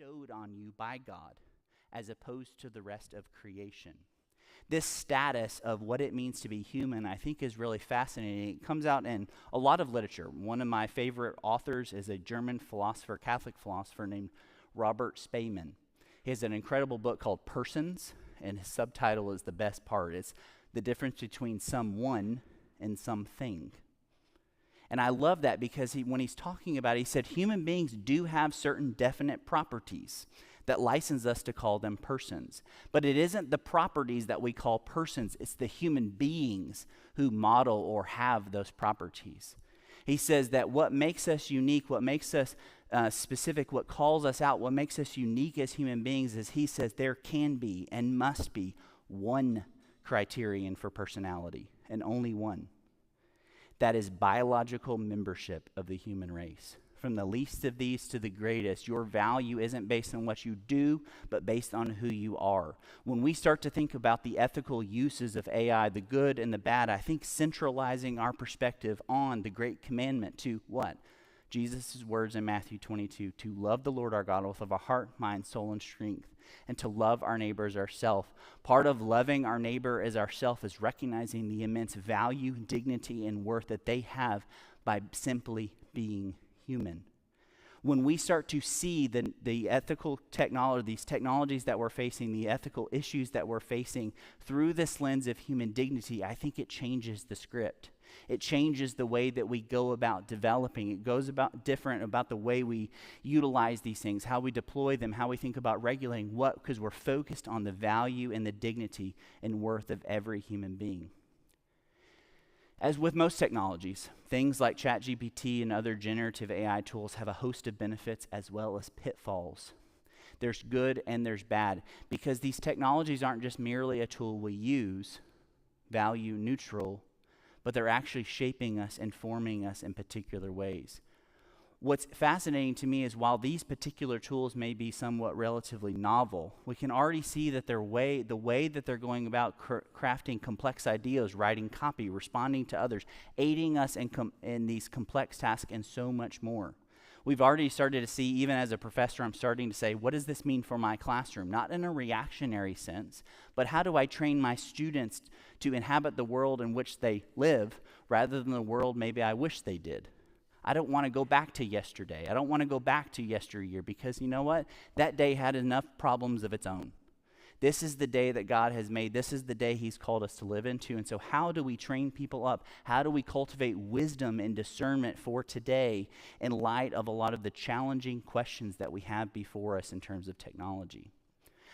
bestowed on you by God, as opposed to the rest of creation. This status of what it means to be human, I think, is really fascinating. It comes out in a lot of literature. One of my favorite authors is a German philosopher, Catholic philosopher named Robert Spemann. He has an incredible book called Persons, and his subtitle is the best part. It's the difference between someone and something. And I love that because when he's talking about it, he said human beings do have certain definite properties that license us to call them persons. But it isn't the properties that we call persons, it's the human beings who model or have those properties. He says that what makes us unique, what makes us specific, what calls us out, what makes us unique as human beings is he says there can be and must be one criterion for personality, and only one. That is biological membership of the human race. From the least of these to the greatest, your value isn't based on what you do, but based on who you are. When we start to think about the ethical uses of AI, the good and the bad, I think centralizing our perspective on the great commandment to what? Jesus' words in Matthew 22, to love the Lord our God with our heart, mind, soul, and strength, and to love our neighbor as ourselves. Part of loving our neighbor as ourselves is recognizing the immense value, dignity, and worth that they have by simply being human. When we start to see the ethical technology, these technologies that we're facing, the ethical issues that we're facing through this lens of human dignity, I think it changes the script. It changes the way that we go about developing. It goes about different about the way we utilize these things, how we deploy them, how we think about regulating what, because we're focused on the value and the dignity and worth of every human being. As with most technologies, things like ChatGPT and other generative AI tools have a host of benefits as well as pitfalls. There's good and there's bad, because these technologies aren't just merely a tool we use, value neutral, but they're actually shaping us and forming us in particular ways. What's fascinating to me is while these particular tools may be somewhat relatively novel, we can already see that the way that they're going about crafting complex ideas, writing copy, responding to others, aiding us in these complex tasks and so much more. We've already started to see, even as a professor, I'm starting to say, what does this mean for my classroom? Not in a reactionary sense, but how do I train my students to inhabit the world in which they live rather than the world maybe I wish they did? I don't want to go back to yesterday. I don't want to go back to yesteryear because you know what? That day had enough problems of its own. This is the day that God has made. This is the day he's called us to live into. And so how do we train people up? How do we cultivate wisdom and discernment for today in light of a lot of the challenging questions that we have before us in terms of technology?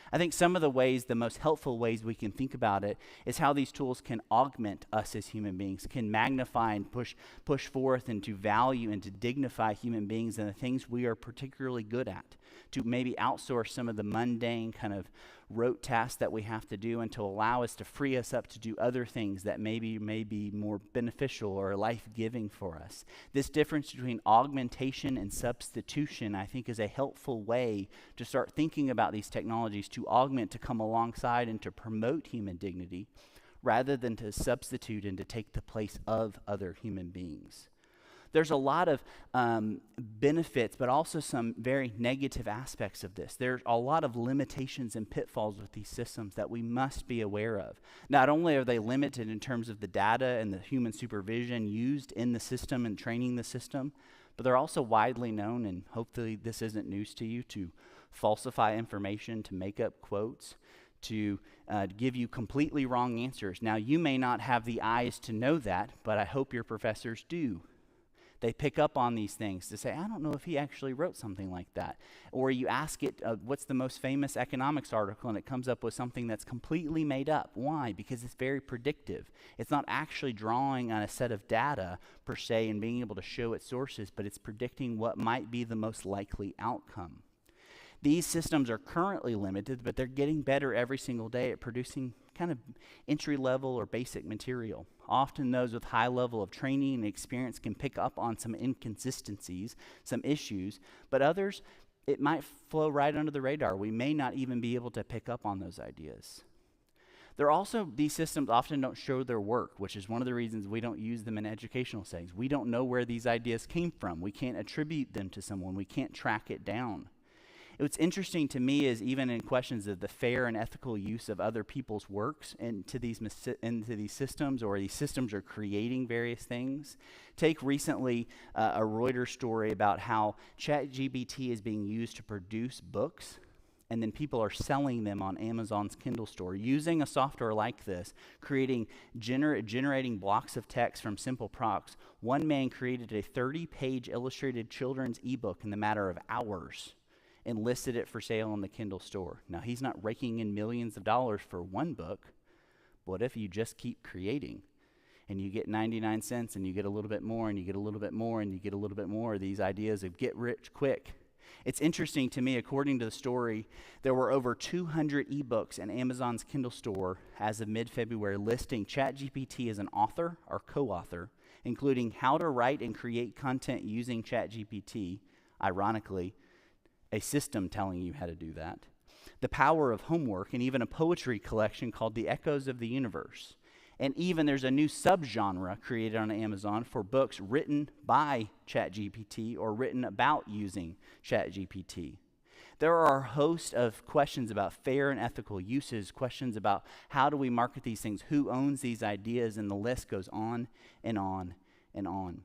I think some of the ways, the most helpful ways we can think about it is how these tools can augment us as human beings, can magnify and push forth and to value and to dignify human beings and the things we are particularly good at, to maybe outsource some of the mundane kind of rote tasks that we have to do and to allow us to free us up to do other things that may be more beneficial or life-giving for us. This difference between augmentation and substitution, I think, is a helpful way to start thinking about these technologies, to augment, to come alongside, and to promote human dignity, rather than to substitute and to take the place of other human beings. There's a lot of benefits, but also some very negative aspects of this. There's a lot of limitations and pitfalls with these systems that we must be aware of. Not only are they limited in terms of the data and the human supervision used in the system and training the system, but they're also widely known, and hopefully this isn't news to you, to falsify information, to make up quotes, to give you completely wrong answers. Now, you may not have the eyes to know that, but I hope your professors do. They pick up on these things to say, I don't know if he actually wrote something like that. Or you ask it, what's the most famous economics article, and it comes up with something that's completely made up. Why? Because it's very predictive. It's not actually drawing on a set of data per se and being able to show its sources, but it's predicting what might be the most likely outcome. These systems are currently limited, but they're getting better every single day at producing kind of entry-level or basic material. Often those with high level of training and experience can pick up on some inconsistencies, some issues, but others, it might flow right under the radar. We may not even be able to pick up on those ideas. These systems often don't show their work, which is one of the reasons we don't use them in educational settings. We don't know where these ideas came from. We can't attribute them to someone. We can't track it down. What's interesting to me is even in questions of the fair and ethical use of other people's works into these systems, or these systems are creating various things. Take recently a Reuters story about how ChatGPT is being used to produce books, and then people are selling them on Amazon's Kindle store using a software like this, generating blocks of text from simple prompts. One man created a 30-page illustrated children's ebook in the matter of hours and listed it for sale on the Kindle store. Now, he's not raking in millions of dollars for one book. What if you just keep creating and you get 99 cents and you get a little bit more and you get a little bit more and you get a little bit more? These ideas of get rich quick. It's interesting to me, according to the story, there were over 200 ebooks in Amazon's Kindle store as of mid-February listing ChatGPT as an author or co-author, including how to write and create content using ChatGPT, ironically, a system telling you how to do that, the power of homework, and even a poetry collection called The Echoes of the Universe. And even there's a new subgenre created on Amazon for books written by ChatGPT or written about using ChatGPT. There are a host of questions about fair and ethical uses, questions about how do we market these things, who owns these ideas, and the list goes on and on and on.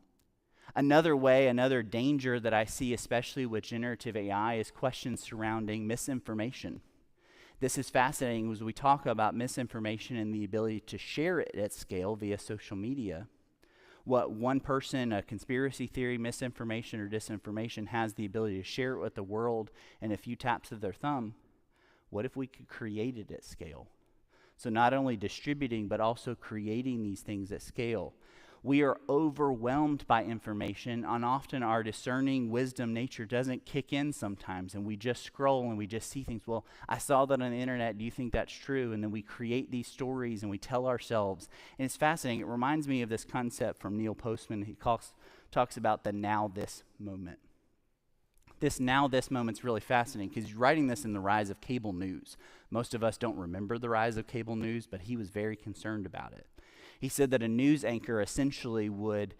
Another danger that I see, especially with generative AI, is questions surrounding misinformation. This is fascinating as we talk about misinformation and the ability to share it at scale via social media. What one person, a conspiracy theory, misinformation, or disinformation, has the ability to share it with the world in a few taps of their thumb. What if we could create it at scale? So not only distributing, but also creating these things at scale. We are overwhelmed by information, and often our discerning wisdom nature doesn't kick in sometimes, and we just scroll and we just see things. Well, I saw that on the internet. Do you think that's true? And then we create these stories and we tell ourselves. And it's fascinating. It reminds me of this concept from Neil Postman. He talks about the now-this moment. This now-this moment's really fascinating because he's writing this in the rise of cable news. Most of us don't remember the rise of cable news, but he was very concerned about it. He said that a news anchor essentially would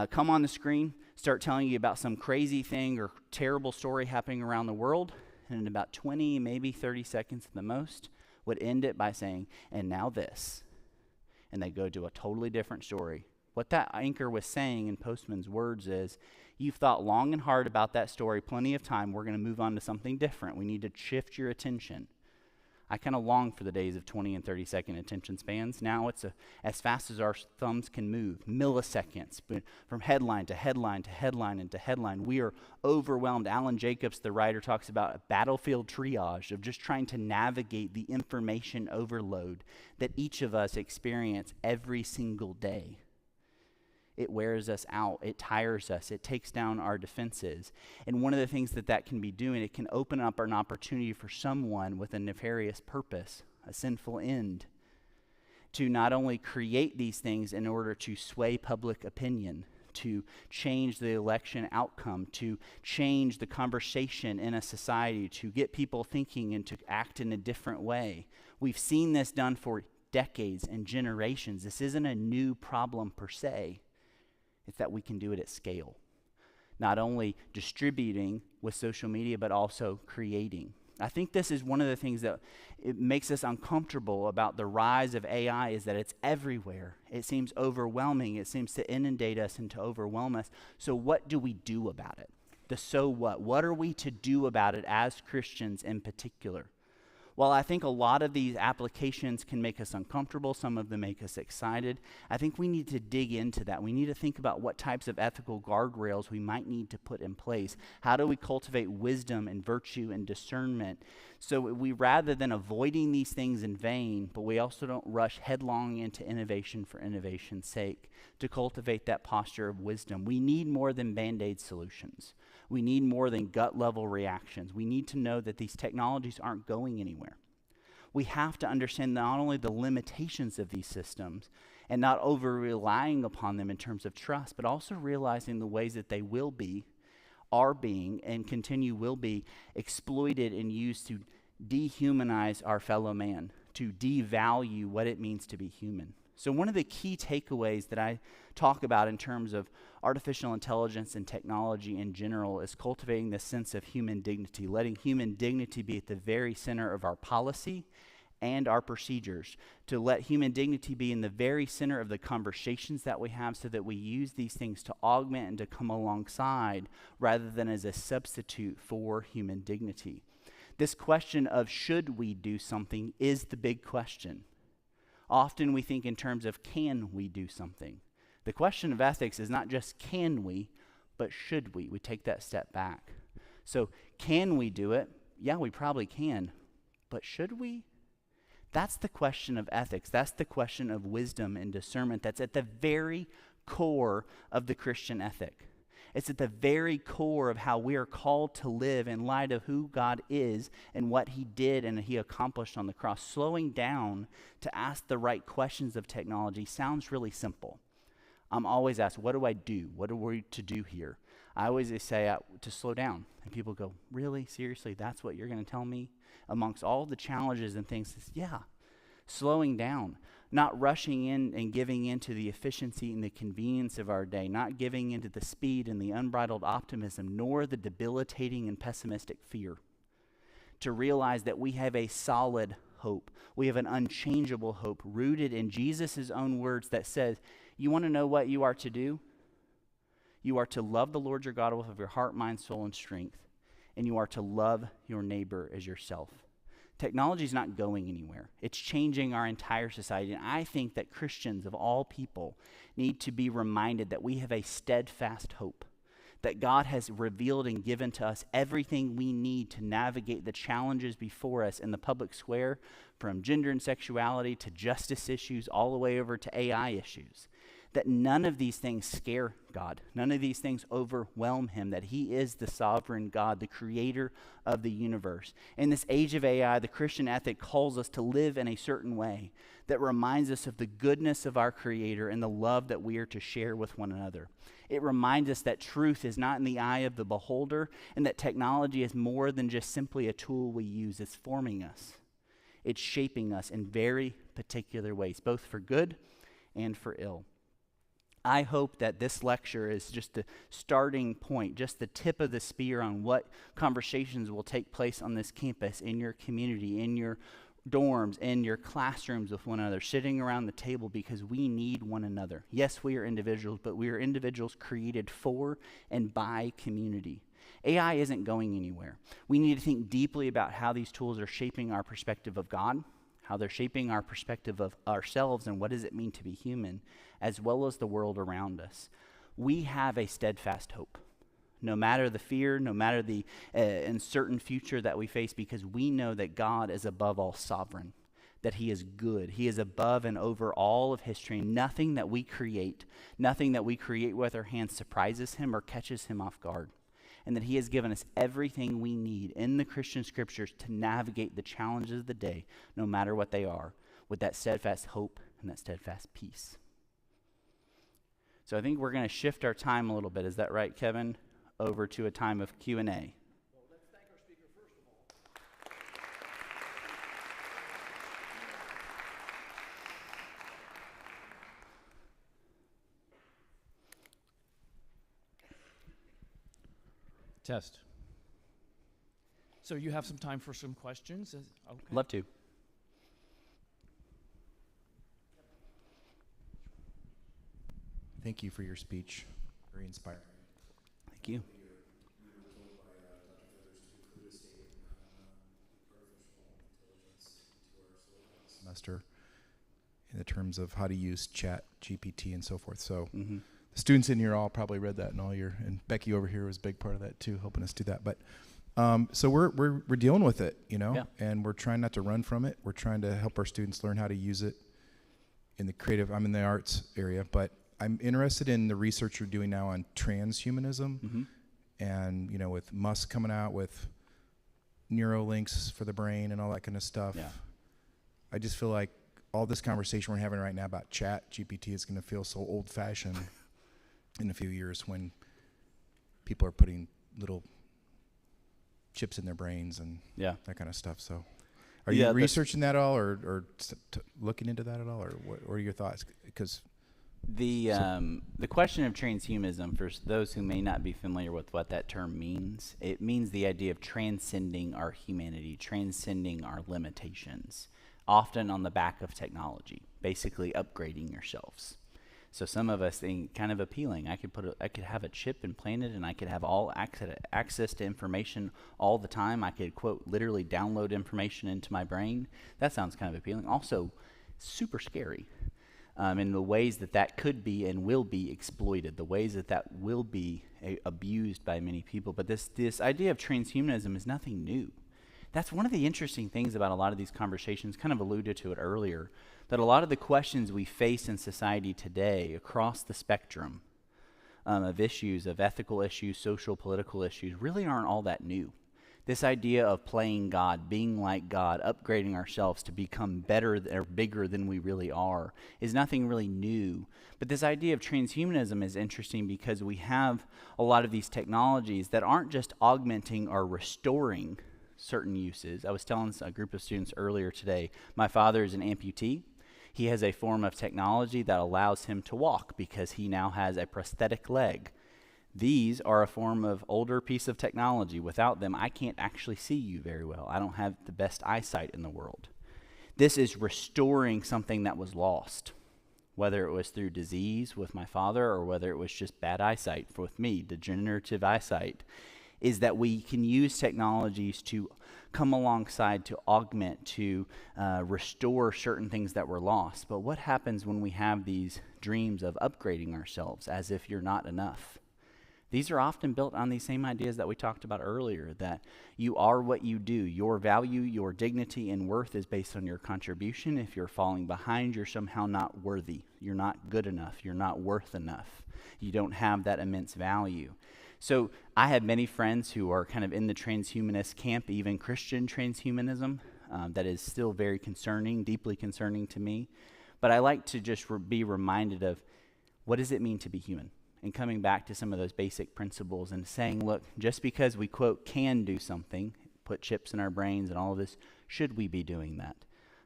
come on the screen, start telling you about some crazy thing or terrible story happening around the world, and in about 20, maybe 30 seconds at the most, would end it by saying, and now this. And they go to a totally different story. What that anchor was saying in Postman's words is, you've thought long and hard about that story, plenty of time, we're going to move on to something different. We need to shift your attention. I kind of long for the days of 20 and 30 second attention spans. Now it's as fast as our thumbs can move, milliseconds, but from headline to headline to headline and to headline. We are overwhelmed. Alan Jacobs, the writer, talks about a battlefield triage of just trying to navigate the information overload that each of us experience every single day. It wears us out. It tires us. It takes down our defenses. And one of the things that can be doing, it can open up an opportunity for someone with a nefarious purpose, a sinful end, to not only create these things in order to sway public opinion, to change the election outcome, to change the conversation in a society, to get people thinking and to act in a different way. We've seen this done for decades and generations. This isn't a new problem per se. It's that we can do it at scale. Not only distributing with social media, but also creating. I think this is one of the things that it makes us uncomfortable about the rise of AI, is that it's everywhere. It seems overwhelming. It seems to inundate us and to overwhelm us. So what do we do about it? The so what? What are we to do about it as Christians in particular? While I think a lot of these applications can make us uncomfortable, some of them make us excited, I think we need to dig into that. We need to think about what types of ethical guardrails we might need to put in place. How do we cultivate wisdom and virtue and discernment so we, rather than avoiding these things in vain, but we also don't rush headlong into innovation for innovation's sake, to cultivate that posture of wisdom. We need more than Band-Aid solutions. We need more than gut-level reactions. We need to know that these technologies aren't going anywhere. We have to understand not only the limitations of these systems and not over-relying upon them in terms of trust, but also realizing the ways that they will be, are being, and will be exploited and used to dehumanize our fellow man, to devalue what it means to be human. So one of the key takeaways that I talk about in terms of artificial intelligence and technology in general is cultivating this sense of human dignity, letting human dignity be at the very center of our policy and our procedures, to let human dignity be in the very center of the conversations that we have so that we use these things to augment and to come alongside rather than as a substitute for human dignity. This question of should we do something is the big question. Often we think in terms of can we do something. The question of ethics is not just can we, but should we? We take that step back. So can we do it? Yeah, we probably can. But should we? That's the question of ethics. That's the question of wisdom and discernment that's at the very core of the Christian ethic. It's at the very core of how we are called to live in light of who God is and what he did and he accomplished on the cross. Slowing down to ask the right questions of technology sounds really simple. I'm always asked, what do I do? What are we to do here? I always say to slow down. And people go, really? Seriously? That's what you're going to tell me? Amongst all the challenges and things, yeah, slowing down. Not rushing in and giving in to the efficiency and the convenience of our day, not giving into the speed and the unbridled optimism, nor the debilitating and pessimistic fear. To realize that we have a solid hope. We have an unchangeable hope rooted in Jesus' own words that says, you want to know what you are to do? You are to love the Lord your God with all of your heart, mind, soul, and strength. And you are to love your neighbor as yourself. Technology is not going anywhere. It's changing our entire society. And I think that Christians of all people need to be reminded that we have a steadfast hope, that God has revealed and given to us everything we need to navigate the challenges before us in the public square, from gender and sexuality to justice issues all the way over to AI issues. That none of these things scare God. None of these things overwhelm him, that he is the sovereign God, the creator of the universe. In this age of AI, the Christian ethic calls us to live in a certain way that reminds us of the goodness of our creator and the love that we are to share with one another. It reminds us that truth is not in the eye of the beholder and that technology is more than just simply a tool we use. It's forming us. It's shaping us in very particular ways, both for good and for ill. I hope that this lecture is just the starting point, just the tip of the spear on what conversations will take place on this campus, in your community, in your dorms, in your classrooms with one another, sitting around the table, because we need one another. Yes, we are individuals, but we are individuals created for and by community. AI isn't going anywhere. We need to think deeply about how these tools are shaping our perspective of God, how they're shaping our perspective of ourselves and what does it mean to be human, as well as the world around us. We have a steadfast hope, no matter the fear, no matter the uncertain future that we face, because we know that God is above all sovereign, that he is good. He is above and over all of history. Nothing that we create with our hands surprises him or catches him off guard. And that he has given us everything we need in the Christian scriptures to navigate the challenges of the day, no matter what they are, with that steadfast hope and that steadfast peace. So I think we're going to shift our time a little bit. Is that right, Kevin? Over to a time of Q&A. Well, let's thank our speaker first of all. Test. So you have some time for some questions? Okay. Love to. Thank you for your speech. Very inspiring. Thank you. We were told by Dr. Feathers to include a statement on artificial intelligence into our syllabus semester in the terms of how to use Chat GPT and so forth. So the students in here all probably read that in all year, and Becky over here was a big part of that too, helping us do that. But so we're dealing with it, you know, and we're trying not to run from it. We're trying to help our students learn how to use it in the creative. I'm in the arts area, but I'm interested in the research you're doing now on transhumanism, and you know, with Musk coming out with neurolinks for the brain and all that kind of stuff. Yeah. I just feel like all this conversation we're having right now about Chat GPT is going to feel so old-fashioned in a few years when people are putting little chips in their brains and that kind of stuff. So Are Yeah, you researching that at all, or looking into that at all, or what are your thoughts? Because the question of transhumanism, for those who may not be familiar with what that term means, it means the idea of transcending our humanity, transcending our limitations, often on the back of technology, basically upgrading yourselves. So some of us think kind of appealing. I could have a chip implanted, and I could have all access to information all the time. I could, quote, literally download information into my brain. That sounds kind of appealing. Also, super scary. In the ways that could be and will be exploited, the ways that will be abused by many people. But this idea of transhumanism is nothing new. That's one of the interesting things about a lot of these conversations, kind of alluded to it earlier, that a lot of the questions we face in society today across the spectrum of issues, of ethical issues, social, political issues, really aren't all that new. This idea of playing God, being like God, upgrading ourselves to become better or bigger than we really are is nothing really new. But this idea of transhumanism is interesting because we have a lot of these technologies that aren't just augmenting or restoring certain uses. I was telling a group of students earlier today, my father is an amputee. He has a form of technology that allows him to walk because he now has a prosthetic leg. These are a form of older piece of technology. Without them, I can't actually see you very well. I don't have the best eyesight in the world. This is restoring something that was lost, whether it was through disease with my father or whether it was just bad eyesight with me, degenerative eyesight, is that we can use technologies to come alongside, to augment, to restore certain things that were lost. But what happens when we have these dreams of upgrading ourselves as if you're not enough? These are often built on these same ideas that we talked about earlier, that you are what you do. Your value, your dignity, and worth is based on your contribution. If you're falling behind, you're somehow not worthy. You're not good enough. You're not worth enough. You don't have that immense value. So I have many friends who are kind of in the transhumanist camp, even Christian transhumanism, that is still very concerning, deeply concerning to me. But I like to just be reminded of what does it mean to be human? And coming back to some of those basic principles and saying, look, just because we, quote, can do something, put chips in our brains and all of this, should we be doing that?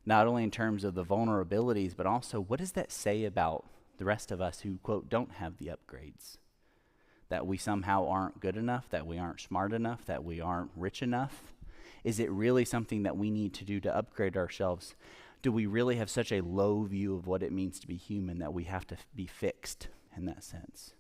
Not only in terms of the vulnerabilities, but also what does that say about the rest of us who, quote, don't have the upgrades? That we somehow aren't good enough, that we aren't smart enough, that we aren't rich enough? Is it really something that we need to do to upgrade ourselves? Do we really have such a low view of what it means to be human that we have to be fixed in that sense?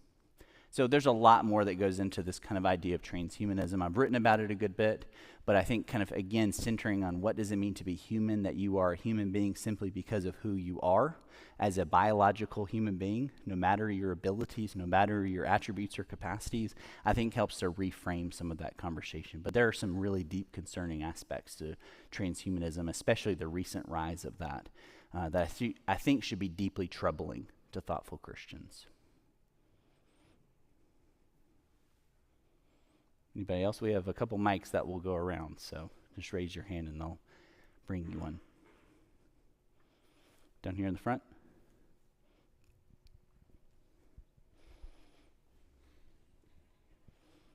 So there's a lot more that goes into this kind of idea of transhumanism. I've written about it a good bit, but I think kind of, again, centering on what does it mean to be human, that you are a human being simply because of who you are as a biological human being, no matter your abilities, no matter your attributes or capacities, I think helps to reframe some of that conversation. But there are some really deep concerning aspects to transhumanism, especially the recent rise of that I think should be deeply troubling to thoughtful Christians. Anybody else? We have a couple mics that will go around, so just raise your hand and they'll bring you one. Down here in the front.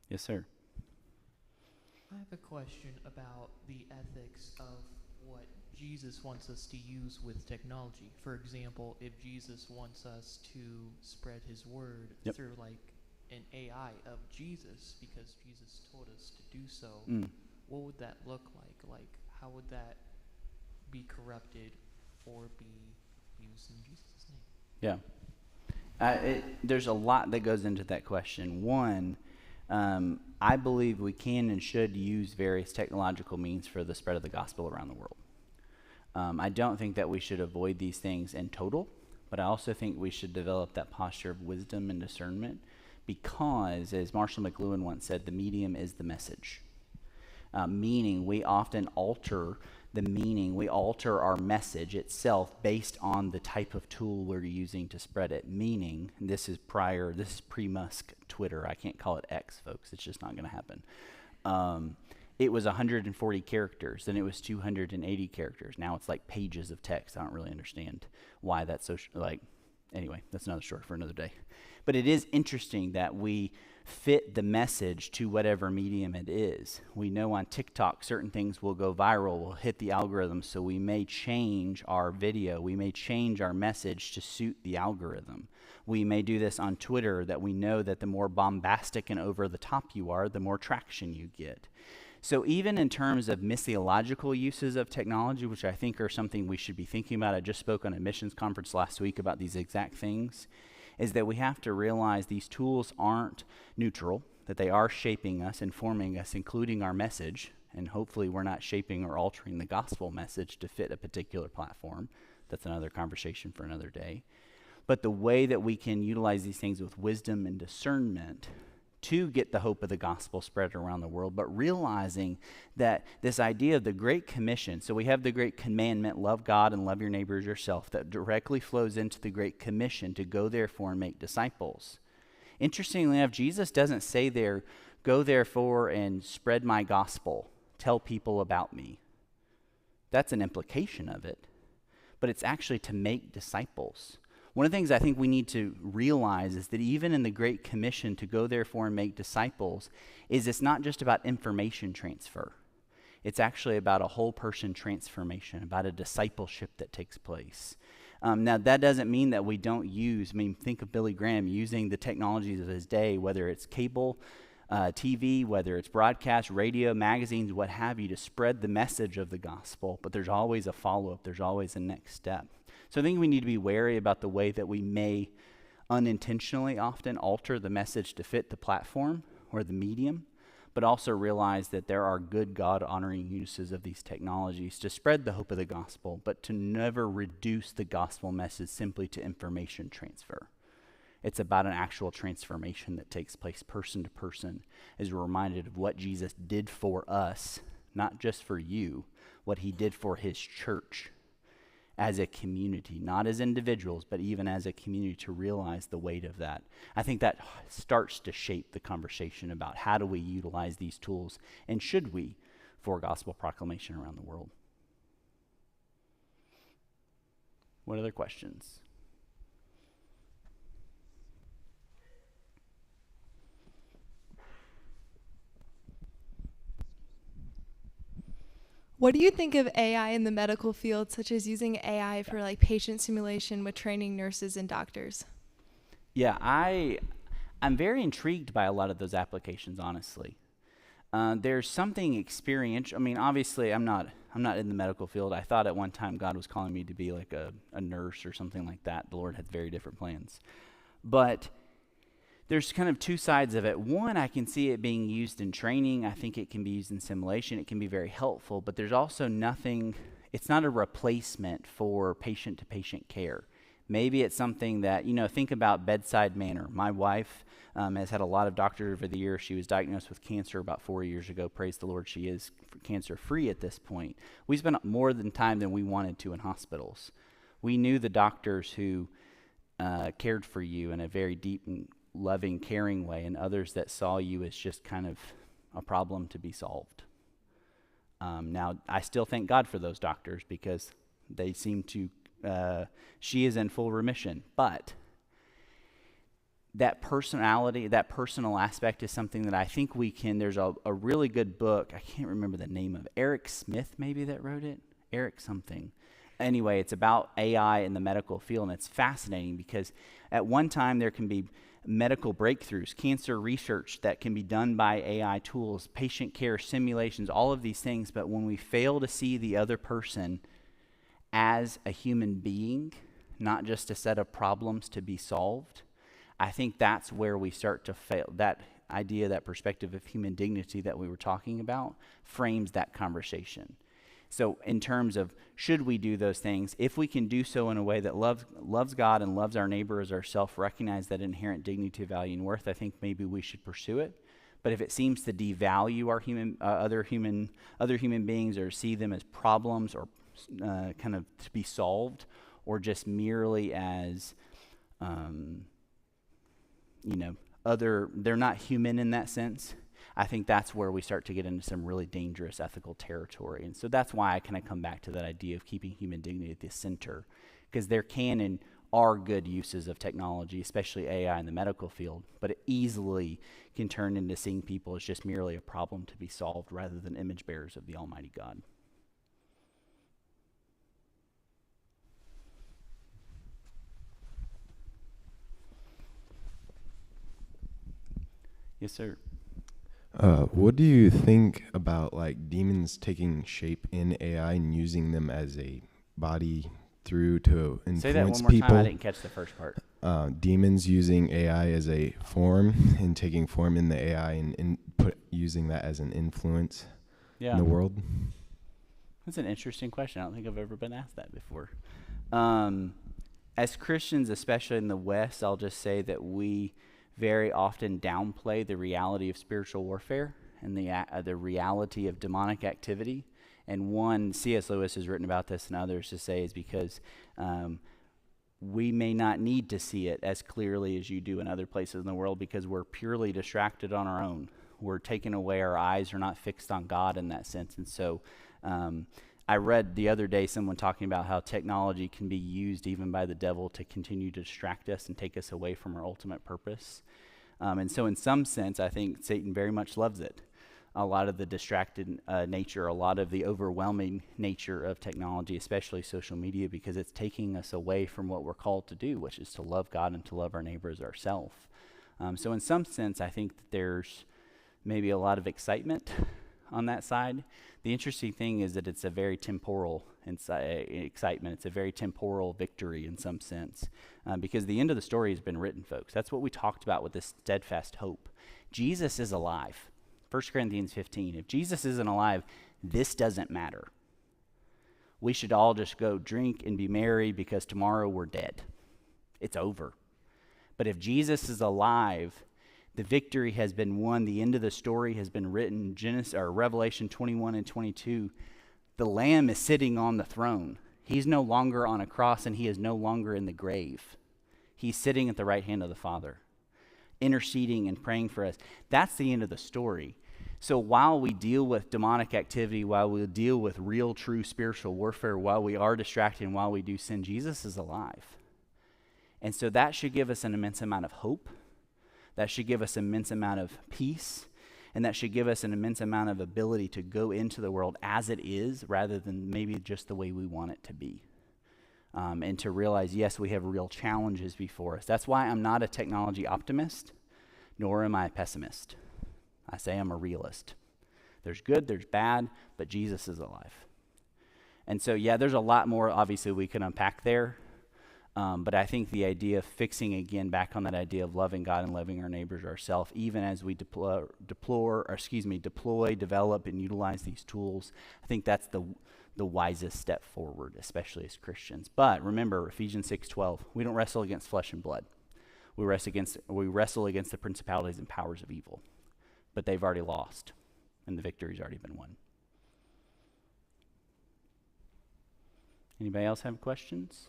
Yes, sir. I have a question about the ethics of what Jesus wants us to use with technology. For example, if Jesus wants us to spread his word through like an AI of Jesus, because Jesus told us to do so, what would that look like? Like, how would that be corrupted or be used in Jesus' name? Yeah. There's a lot that goes into that question. One, I believe we can and should use various technological means for the spread of the gospel around the world. I don't think that we should avoid these things in total, but I also think we should develop that posture of wisdom and discernment because, as Marshall McLuhan once said, the medium is the message. Meaning we often alter the meaning, we alter our message itself based on the type of tool we're using to spread it. Meaning, this is pre-Musk Twitter. I can't call it X, folks. It's just not going to happen. It was 140 characters, then it was 280 characters. Now it's like pages of text. I don't really understand why that's so, anyway, that's another story for another day. But it is interesting that we fit the message to whatever medium it is. We know on TikTok certain things will go viral, will hit the algorithm, so we may change our video, we may change our message to suit the algorithm. We may do this on Twitter, that we know that the more bombastic and over the top you are, the more traction you get. So even in terms of missiological uses of technology, which I think are something we should be thinking about, I just spoke on a missions conference last week about these exact things, is that we have to realize these tools aren't neutral, that they are shaping us, informing us, including our message, and hopefully we're not shaping or altering the gospel message to fit a particular platform. That's another conversation for another day. But the way that we can utilize these things with wisdom and discernment to get the hope of the gospel spread around the world, but realizing that this idea of the Great Commission, so we have the Great Commandment, love God and love your neighbor as yourself, that directly flows into the Great Commission to go therefore and make disciples. Interestingly enough, Jesus doesn't say there, go therefore and spread my gospel, tell people about me. That's an implication of it, but it's actually to make disciples. One of the things I think we need to realize is that even in the Great Commission to go therefore and make disciples, is it's not just about information transfer. It's actually about a whole person transformation, about a discipleship that takes place. Now, that doesn't mean that we don't think of Billy Graham using the technologies of his day, whether it's cable, TV, whether it's broadcast, radio, magazines, what have you, to spread the message of the gospel. But there's always a follow-up. There's always a next step. So I think we need to be wary about the way that we may unintentionally often alter the message to fit the platform or the medium, but also realize that there are good God-honoring uses of these technologies to spread the hope of the gospel, but to never reduce the gospel message simply to information transfer. It's about an actual transformation that takes place person to person, as we're reminded of what Jesus did for us, not just for you, what he did for his church as a community, not as individuals, but even as a community, to realize the weight of that. I think that starts to shape the conversation about how do we utilize these tools, and should we, for gospel proclamation around the world. What other questions? What do you think of AI in the medical field, such as using AI for like patient simulation with training nurses and doctors? Yeah, I'm very intrigued by a lot of those applications, honestly. There's something experiential. I mean, obviously, I'm not in the medical field. I thought at one time God was calling me to be like a nurse or something like that. The Lord had very different plans. But there's kind of two sides of it. One, I can see it being used in training. I think it can be used in simulation. It can be very helpful, but there's also it's not a replacement for patient-to-patient care. Maybe it's something that, think about bedside manner. My wife has had a lot of doctors over the years. She was diagnosed with cancer about 4 years ago. Praise the Lord, she is cancer-free at this point. We spent more time than we wanted to in hospitals. We knew the doctors who cared for you in a very deep and loving, caring way, and others that saw you as just kind of a problem to be solved. Now, I still thank God for those doctors because they seem to, she is in full remission, but that personality, that personal aspect is something that I think there's a really good book, I can't remember the name of, Eric Smith maybe that wrote it, Eric something. Anyway, it's about AI in the medical field, and it's fascinating because at one time there can be medical breakthroughs, cancer research that can be done by AI tools, patient care simulations, all of these things, but when we fail to see the other person as a human being, not just a set of problems to be solved, I think that's where we start to fail. That idea, that perspective of human dignity that we were talking about frames that conversation. So in terms of should we do those things, if we can do so in a way that loves God and loves our neighbor as ourselves, recognize that inherent dignity, value, and worth, I think maybe we should pursue it. But if it seems to devalue our other human beings, or see them as problems or kind of to be solved, or just merely as they're not human in that sense, I think that's where we start to get into some really dangerous ethical territory. And so that's why I kind of come back to that idea of keeping human dignity at the center, because there can and are good uses of technology, especially AI in the medical field, but it easily can turn into seeing people as just merely a problem to be solved rather than image bearers of the Almighty God. Yes, sir. What do you think about like demons taking shape in AI and using them as a body through to influence Say that one more people? time. I didn't catch the first part. Demons using AI as a form and taking form in the AI and using that as an influence Yeah. in the world. That's an interesting question. I don't think I've ever been asked that before. As Christians, especially in the West, I'll just say that we very often downplay the reality of spiritual warfare and the reality of demonic activity. And one, C.S. Lewis has written about this and others to say is because we may not need to see it as clearly as you do in other places in the world because we're purely distracted on our own. We're taken away. Our eyes are not fixed on God in that sense. And so I read the other day someone talking about how technology can be used even by the devil to continue to distract us and take us away from our ultimate purpose. And so in some sense, I think Satan very much loves it. A lot of the distracted nature, a lot of the overwhelming nature of technology, especially social media, because it's taking us away from what we're called to do, which is to love God and to love our neighbors ourselves. So in some sense, I think that there's maybe a lot of excitement on that side. The interesting thing is that it's a very temporal excitement. It's a very temporal victory in some sense, because the end of the story has been written, folks. That's what we talked about with this steadfast hope. Jesus is alive. 1 Corinthians 15. If Jesus isn't alive, this doesn't matter. We should all just go drink and be merry because tomorrow we're dead. It's over. But if Jesus is alive, the victory has been won. The end of the story has been written. Revelation 21 and 22. The Lamb is sitting on the throne. He's no longer on a cross and he is no longer in the grave. He's sitting at the right hand of the Father, interceding and praying for us. That's the end of the story. So while we deal with demonic activity, while we deal with real, true spiritual warfare, while we are distracted and while we do sin, Jesus is alive. And so that should give us an immense amount of hope. That should give us an immense amount of peace. And that should give us an immense amount of ability to go into the world as it is rather than maybe just the way we want it to be. And to realize, yes, we have real challenges before us. That's why I'm not a technology optimist, nor am I a pessimist. I say I'm a realist. There's good, there's bad, but Jesus is alive. And so, yeah, there's a lot more, obviously, we can unpack there. But I think the idea of fixing again back on that idea of loving God and loving our neighbors ourselves, even as we deploy, develop, and utilize these tools, I think that's the wisest step forward, especially as Christians. But remember, Ephesians 6:12, we don't wrestle against flesh and blood. We wrestle against the principalities and powers of evil. But they've already lost, and the victory's already been won. Anybody else have questions?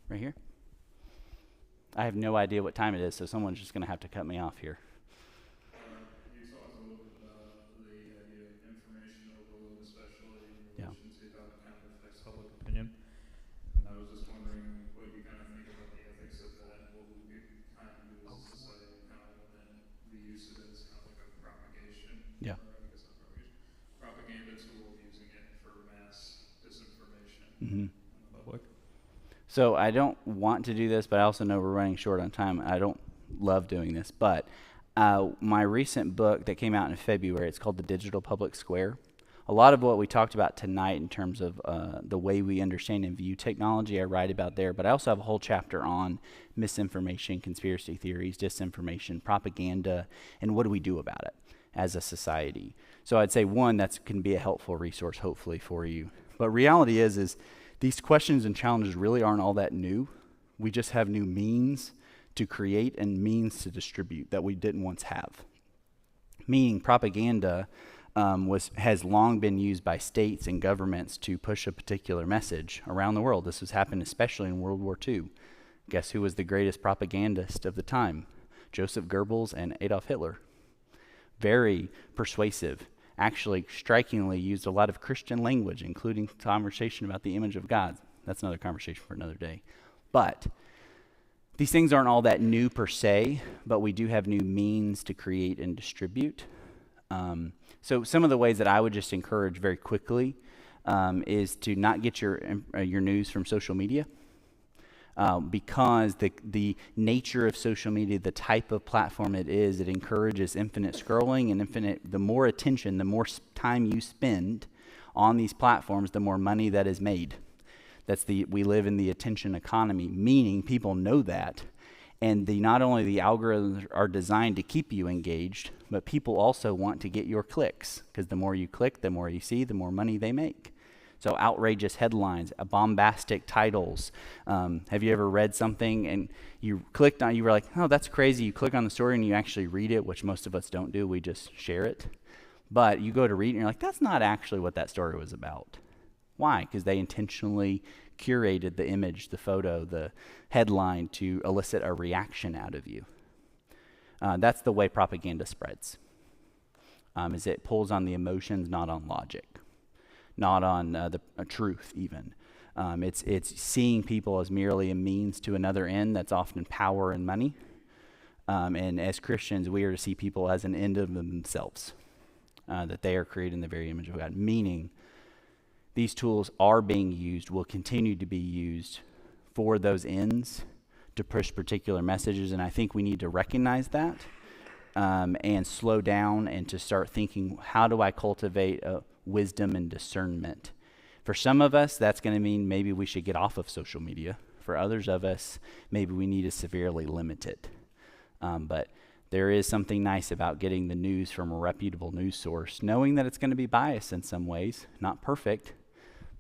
Right here? I have no idea what time it is, so someone's just going to have to cut me off here. You talked a little bit about the idea of information overload, especially in relation to how it kind of affects public opinion. And I was just wondering what you kind of think about the ethics of that, what we could kind of do as a society, kind of limit the use of it as kind of like a propagation. Yeah. Or I guess not propaganda tool, using it for mass disinformation Mm-hmm. in the public. So I don't want to do this, but I also know we're running short on time. I don't love doing this, but my recent book that came out in February, it's called The Digital Public Square. A lot of what we talked about tonight in terms of the way we understand and view technology, I write about there, but I also have a whole chapter on misinformation, conspiracy theories, disinformation, propaganda, and what do we do about it as a society. So I'd say, one, that can be a helpful resource, hopefully, for you. But reality is these questions and challenges really aren't all that new. We just have new means to create and means to distribute that we didn't once have. Meaning propaganda has long been used by states and governments to push a particular message around the world. This has happened especially in World War II. Guess who was the greatest propagandist of the time? Joseph Goebbels and Adolf Hitler. Very persuasive. actually strikingly used a lot of Christian language, including conversation about the image of God. That's another conversation for another day. But these things aren't all that new per se, but we do have new means to create and distribute. So some of the ways that I would just encourage very quickly is to not get your news from social media, because the nature of social media, the type of platform it is, it encourages infinite scrolling and the more attention, the more time you spend on these platforms, the more money that is made. We live in the attention economy, meaning people know that. And not only the algorithms are designed to keep you engaged, but people also want to get your clicks, because the more you click, the more you see, the more money they make. So outrageous headlines, bombastic titles. Have you ever read something and you were like, oh, that's crazy. You click on the story and you actually read it, which most of us don't do. We just share it. But you go to read it and you're like, that's not actually what that story was about. Why? Because they intentionally curated the image, the photo, the headline to elicit a reaction out of you. That's the way propaganda spreads, is it pulls on the emotions, not on logic, not on the truth even. It's seeing people as merely a means to another end that's often power and money. And as Christians, we are to see people as an end of themselves, that they are created in the very image of God, meaning these tools are being used, will continue to be used for those ends to push particular messages. And I think we need to recognize that and slow down and to start thinking, how do I cultivate wisdom and discernment? For some of us, that's going to mean maybe we should get off of social media. For others of us, maybe we need to severely limit it. But there is something nice about getting the news from a reputable news source, knowing that it's going to be biased in some ways, not perfect,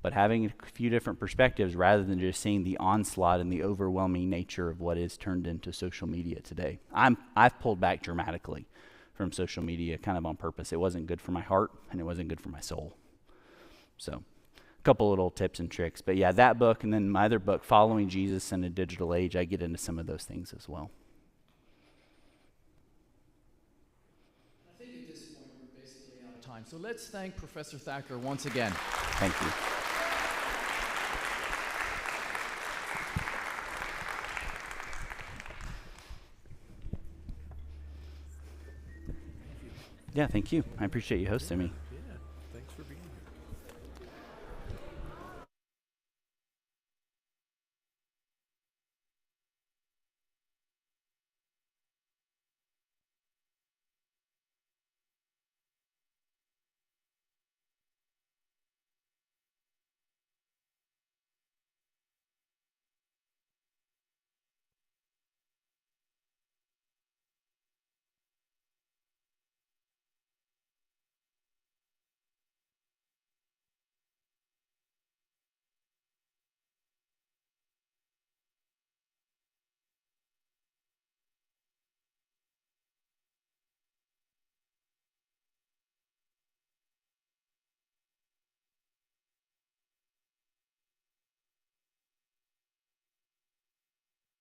but having a few different perspectives rather than just seeing the onslaught and the overwhelming nature of what is turned into social media today. I've pulled back dramatically from social media kind of on purpose. It wasn't good for my heart and it wasn't good for my soul. So a couple little tips and tricks. But yeah, that book and then my other book, Following Jesus in a Digital Age, I get into some of those things as well. I think at this point we're basically out of time. So let's thank Professor Thacker once again. Thank you. Yeah, thank you. I appreciate you hosting me.